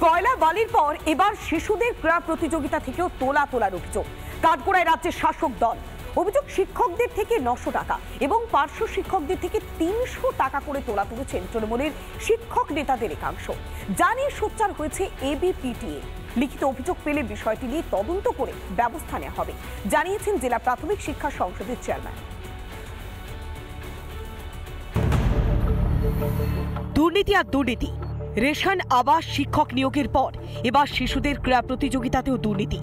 কয়লা বালির পর এবার শিশুদের ক্রীড়া প্রতিযোগিতা থেকেও তোলার অভিযোগ। কাঠগড়ায় রাজ্যের শাসক দল অভিযোগ, শিক্ষকদের থেকে 900 টাকা এবং পার্শ্ব শিক্ষকদের থেকে 300 টাকা করে তোলা তুলেছেন তৃণমূলের শিক্ষক নেতাদের একাংশ। জানিয়ে সোচ্চার হয়েছে এবিপিটিএ। লিখিত অভিযোগ পেলে বিষয়টি নিয়ে তদন্ত করে ব্যবস্থা নেওয়া হবে, জানিয়েছেন জেলা প্রাথমিক শিক্ষা সংসদের চেয়ারম্যান। দুর্নীতি আর দুর্নীতি। রেশন আবাস শিক্ষক নিয়োগের পর এবার শিশুদের ক্রীড়া প্রতিযোগিতাতেও দুর্নীতি।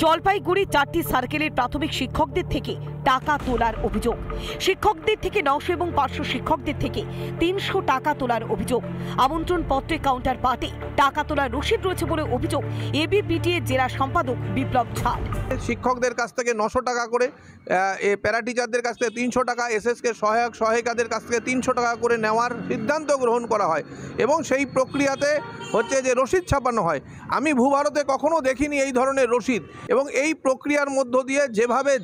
জলপাইগুড়ি 4টি সার্কেলের প্রাথমিক শিক্ষকদের থেকে টাকা তোলার অভিযোগ। শিক্ষকদের থেকে 900 এবং পার্শ্ব শিক্ষকদের থেকে 300 টাকা তোলার অভিযোগ। আমন্ত্রণ পত্রে কাউন্টার পার্টে টাকা তোলার রসিদ রয়েছে বলে অভিযোগ এবিপিটিএ জেলা সম্পাদক বিপ্লব ঝাড়। শিক্ষকদের কাছ থেকে 900 টাকা করে, প্যারা টিচারদের কাছ থেকে 300 টাকা, এসএসকে সহায়ক সহায়িকাদের কাছ থেকে 300 টাকা করে নেওয়ার সিদ্ধান্ত গ্রহণ করা হয় এবং সেই প্রক্রিয়াতে হচ্ছে যে রসিদ ছাপানো হয়। আমি ভূভারতে কখনো দেখিনি এই ধরনের রসিদ, এবং এই প্রক্রিয়ার মধ্য দিয়ে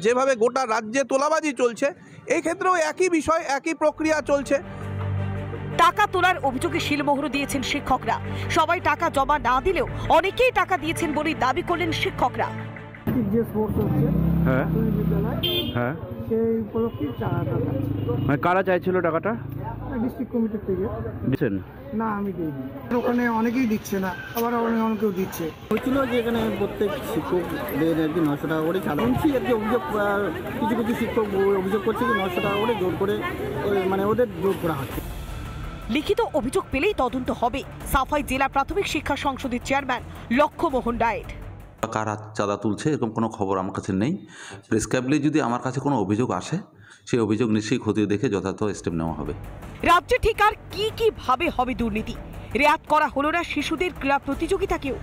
যেভাবে গোটা রাজ্যে তোলাবাজি চলছে, এই ক্ষেত্রেও একই বিষয়, একই প্রক্রিয়া চলছে। টাকা তোলার অভিযোগে শিলমোহর দিয়েছেন শিক্ষকরা। সবাই টাকা জমা না দিলেও অনেকেই টাকা দিয়েছেন বলে দাবি করলেন শিক্ষকরা। যে স্পোর্টস হচ্ছে হ্যাঁ, সেই উপলক্ষে টাকাটা মানে কারা চাইছিল টাকাটা? ডিস্ট্রিক্ট কমিটির থেকে দিচ্ছেন না, আমি দিইনি। ওখানে অনেকেই দিচ্ছে না, আবার অনেকেও দিচ্ছে। হয়েছিল যে এখানে প্রত্যেক শিক্ষকদের আর কি 900 টাকা করে চালাচ্ছি আর কি। অভিযোগ কিছু শিক্ষক অভিযোগ করছে যে 900 টাকা করে জোর করে মানে ওদের জোর করা হচ্ছে। লিখিত অভিযোগ পেলেই তদন্ত হবে, সাফাই জেলা প্রাথমিক শিক্ষা সংসদের চেয়ারম্যান লক্ষ্যমোহন ডায়েট। কারা চাঁদা তুলছে এরকম কোনো খবর আমার কাছে নেই। প্রেসক্রাইবলি যদি আমার কাছে কোনো অভিযোগ আসে, সেই অভিযোগ নিশ্চয়ই খতিয়ে দেখে যথাযথ স্টেপ নেওয়া হবে। রাজ্যে ঠিক আর কি ভাবে হবে দুর্নীতি? রেয়াত করা হলো না শিশুদের ক্রীড়া প্রতিযোগিতাকেও।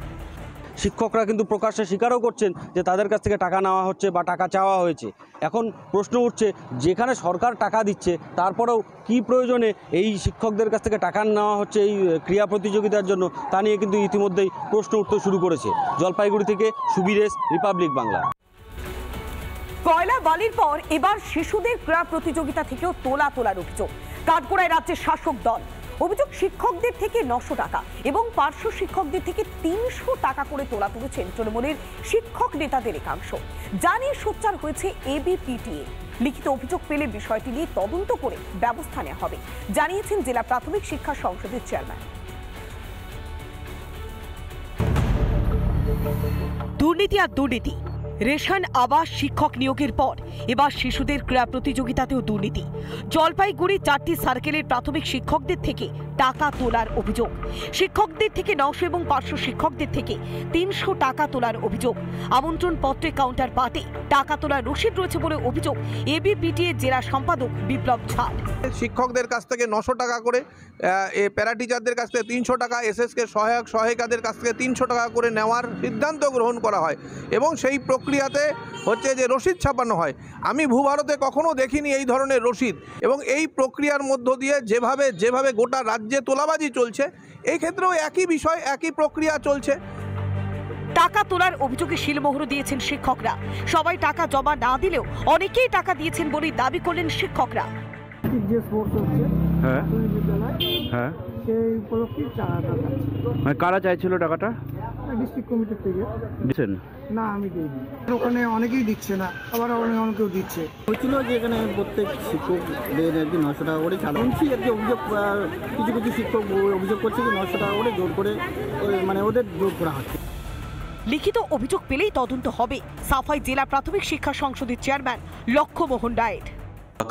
শিক্ষকরা কিন্তু প্রকাশ্যে স্বীকারও করছেন যে তাদের কাছ থেকে টাকা নেওয়া হচ্ছে বা টাকা চাওয়া হয়েছে। এখন প্রশ্ন উঠছে, যেখানে সরকার টাকা দিচ্ছে তারপরেও কি প্রয়োজনে এই শিক্ষকদের কাছ থেকে টাকা নেওয়া হচ্ছে এই ক্রীড়া প্রতিযোগিতার জন্য, তা নিয়ে কিন্তু ইতিমধ্যেই প্রশ্ন উঠতে শুরু করেছে। জলপাইগুড়ি থেকে সুবীরেশ, রিপাবলিক বাংলা। কয়লা বালির পর এবার শিশুদের ক্রীড়া প্রতিযোগিতা থেকেও তোলার অভিযোগ। কাঠগড়ায় রাজ্যের শাসক দল অভিযোগ, শিক্ষকদের থেকে 900 টাকা এবং পার্শ্ব শিক্ষকদের থেকে 300 টাকা করে তোলা তুলেছেন তৃণমূলের শিক্ষক নেতাদের একাংশ। জানিয়ে সোচ্চার হয়েছে এবিপিটিএ। লিখিত অভিযোগ পেলে বিষয়টি নিয়ে তদন্ত করে ব্যবস্থা নেওয়া হবে, জানিয়েছেন জেলা প্রাথমিক শিক্ষা সংসদের চেয়ারম্যান। দুর্নীতি আর দুর্নীতি। রেশন আবাস শিক্ষক নিয়োগের পর এবার শিশুদের ক্রীড়া প্রতিযোগিতাতেও দুর্নীতি। জলপাইগুড়ি 4টি সার্কেলের প্রাথমিক শিক্ষকদের থেকে টাকা তোলার অভিযোগ। শিক্ষকদের থেকে 900 এবং পার্শ্ব শিক্ষকদের থেকে 300 টাকা তোলার অভিযোগ। আমন্ত্রণ পত্রে কাউন্টার পার্টে টাকা তোলার রসিদ রয়েছে বলে অভিযোগ এবিপিটিএ জেলা সম্পাদক বিপ্লব ঝাড়। শিক্ষকদের কাছ থেকে 900 টাকা করে, প্যারা টিচারদের কাছ থেকে 300 টাকা, এসএসকে সহায়ক সহায়িকাদের কাছ থেকে 300 টাকা করে নেওয়ার সিদ্ধান্ত গ্রহণ করা হয় এবং সেই প্রক্রিয়াতে হচ্ছে যে রসিদ ছাপানো হয়। আমি ভূভারতে কখনো দেখিনি এই ধরনের রসিদ, এবং এই প্রক্রিয়ার মধ্য দিয়ে যেভাবে গোটা রাজ্যে তোলাবাজি চলছে, এই ক্ষেত্রেও একই বিষয়, একই প্রক্রিয়া চলছে। টাকা তোলার অভিযোগে শিলমোহর দিয়েছেন শিক্ষকরা। সবাই টাকা জমা না দিলেও অনেকেই টাকা দিয়েছেন বলে দাবি করলেন শিক্ষকরা। যে স্পোর্টস হচ্ছে হ্যাঁ, সেই উপলক্ষে টাকাটা মানে কারা চাইছিল টাকাটা? ডিস্ট্রিক্ট কমিটির থেকে দিচ্ছেন না, আমি দিইনি। ওখানে অনেকেই দিচ্ছে না, আবার অনেকেও দিচ্ছে। হয়েছিল যে এখানে প্রত্যেক শিক্ষকদের আর কি 900 টাকা করে চালাচ্ছি আর কি। অভিযোগ কিছু শিক্ষক অভিযোগ করছে যে 900 টাকা করে জোর করে মানে ওদের জোর করা হচ্ছে। লিখিত অভিযোগ পেলেই তদন্ত হবে, সাফাই জেলা প্রাথমিক শিক্ষা সংসদের চেয়ারম্যান লক্ষ্যমোহন ডায়েট।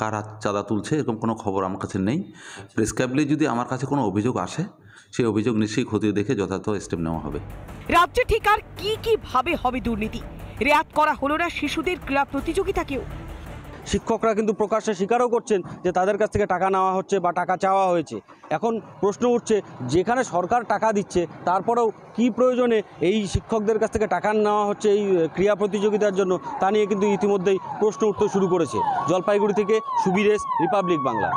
কারা চাঁদা তুলছে এরকম কোনো খবর আমার কাছে নেই। প্রেসক্রাইবলি যদি আমার কাছে কোনো অভিযোগ আসে, সেই অভিযোগ নিশ্চয়ই খতিয়ে দেখে যথাযথ স্টেপ নেওয়া হবে। রাজ্যে ঠিক আর কি ভাবে হবে দুর্নীতি? রেয়াত করা হলো না শিশুদের ক্রীড়া প্রতিযোগিতাকেও। শিক্ষকরা কিন্তু প্রকাশ্যে স্বীকারও করছেন যে তাদের কাছ থেকে টাকা নেওয়া হচ্ছে বা টাকা চাওয়া হয়েছে। এখন প্রশ্ন উঠছে, যেখানে সরকার টাকা দিচ্ছে তারপরেও কি প্রয়োজনে এই শিক্ষকদের কাছ থেকে টাকা নেওয়া হচ্ছে এই ক্রীড়া প্রতিযোগিতার জন্য, তা নিয়ে কিন্তু ইতিমধ্যেই প্রশ্ন উঠতে শুরু করেছে। জলপাইগুড়ি থেকে সুবীরেশ, রিপাবলিক বাংলা।